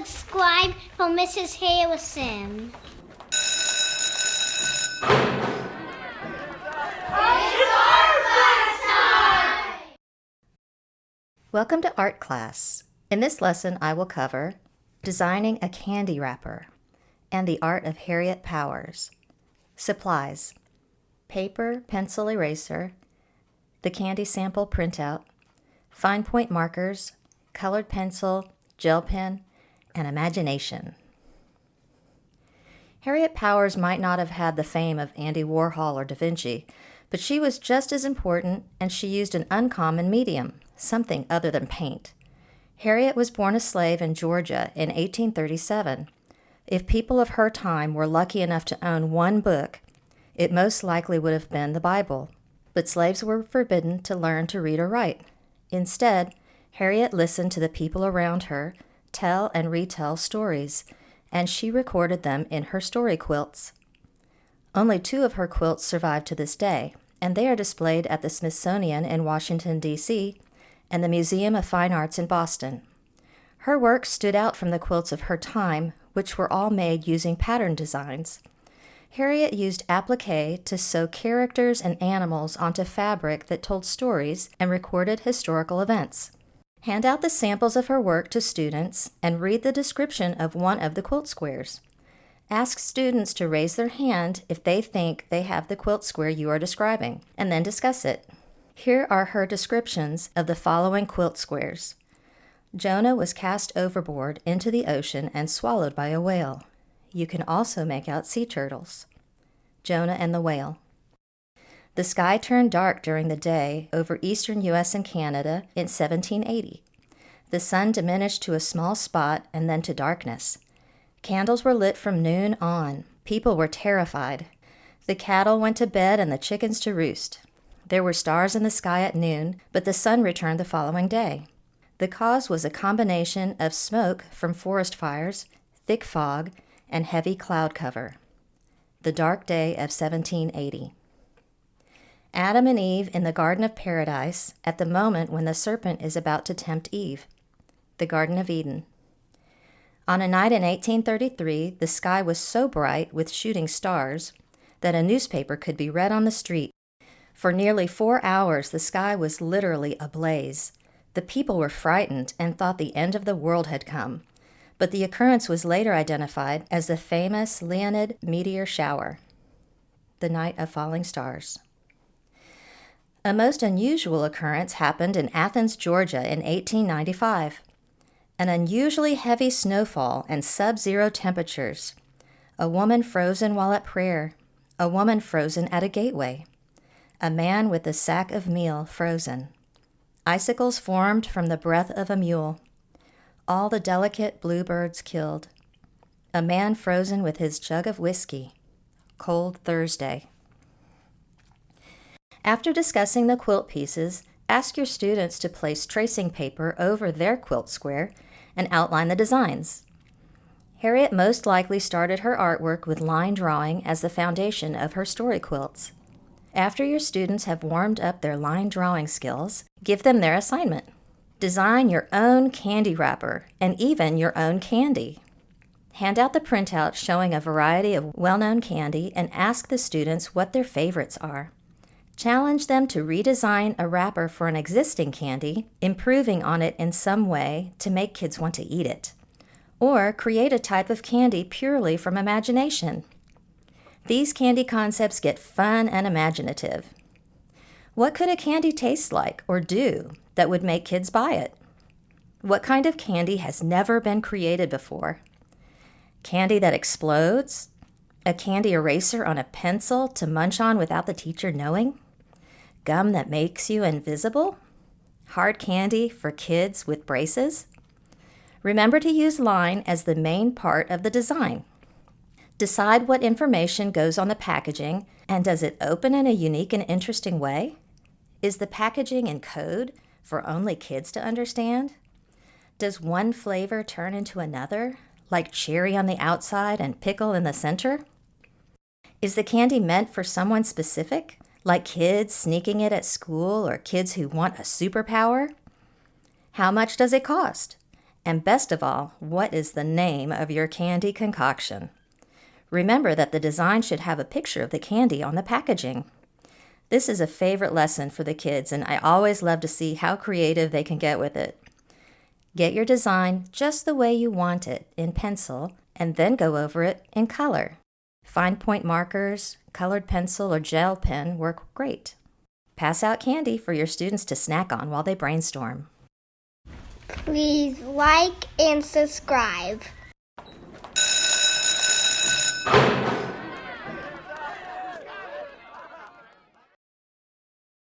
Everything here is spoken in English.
subscribe for Mrs. Harrison. Welcome to Art Class. In this lesson, I will cover designing a candy wrapper and the art of Harriet Powers. Supplies: paper, pencil eraser, the candy sample printout, fine point markers, colored pencil, gel pen, and imagination. Harriet Powers might not have had the fame of Andy Warhol or Da Vinci, but she was just as important, and she used an uncommon medium, something other than paint. Harriet was born a slave in Georgia in 1837. If people of her time were lucky enough to own one book, it most likely would have been the Bible. But slaves were forbidden to learn to read or write. Instead, Harriet listened to the people around her tell and retell stories, and she recorded them in her story quilts. Only 2 of her quilts survive to this day, and they are displayed at the Smithsonian in Washington, D.C., and the Museum of Fine Arts in Boston. Her work stood out from the quilts of her time, which were all made using pattern designs. Harriet used applique to sew characters and animals onto fabric that told stories and recorded historical events. Hand out the samples of her work to students and read the description of one of the quilt squares. Ask students to raise their hand if they think they have the quilt square you are describing, and then discuss it. Here are her descriptions of the following quilt squares. Jonah was cast overboard into the ocean and swallowed by a whale. You can also make out sea turtles. Jonah and the whale. The sky turned dark during the day over eastern U.S. and Canada in 1780. The sun diminished to a small spot and then to darkness. Candles were lit from noon on. People were terrified. The cattle went to bed and the chickens to roost. There were stars in the sky at noon, but the sun returned the following day. The cause was a combination of smoke from forest fires, thick fog, and heavy cloud cover. The dark day of 1780. Adam and Eve in the Garden of Paradise at the moment when the serpent is about to tempt Eve. The Garden of Eden. On a night in 1833, the sky was so bright with shooting stars that a newspaper could be read on the street. For nearly 4 hours, the sky was literally ablaze. The people were frightened and thought the end of the world had come, but the occurrence was later identified as the famous Leonid meteor shower, the night of falling stars. A most unusual occurrence happened in Athens, Georgia in 1895. An unusually heavy snowfall and sub-zero temperatures. A woman frozen while at prayer. A woman frozen at a gateway. A man with a sack of meal frozen. Icicles formed from the breath of a mule. All the delicate bluebirds killed. A man frozen with his jug of whiskey. Cold Thursday. After discussing the quilt pieces, ask your students to place tracing paper over their quilt square and outline the designs. Harriet most likely started her artwork with line drawing as the foundation of her story quilts. After your students have warmed up their line drawing skills, give them their assignment. Design your own candy wrapper and even your own candy. Hand out the printout showing a variety of well-known candy and ask the students what their favorites are. Challenge them to redesign a wrapper for an existing candy, improving on it in some way to make kids want to eat it. Or create a type of candy purely from imagination. These candy concepts get fun and imaginative. What could a candy taste like or do that would make kids buy it? What kind of candy has never been created before? Candy that explodes? A candy eraser on a pencil to munch on without the teacher knowing? Gum that makes you invisible? Hard candy for kids with braces? Remember to use line as the main part of the design. Decide what information goes on the packaging, and does it open in a unique and interesting way? Is the packaging in code for only kids to understand? Does one flavor turn into another, like cherry on the outside and pickle in the center? Is the candy meant for someone specific, like kids sneaking it at school or kids who want a superpower? How much does it cost? And best of all, what is the name of your candy concoction? Remember that the design should have a picture of the candy on the packaging. This is a favorite lesson for the kids, and I always love to see how creative they can get with it. Get your design just the way you want it in pencil, and then go over it in color. Fine point markers, colored pencil, or gel pen work great. Pass out candy for your students to snack on while they brainstorm. Please like and subscribe.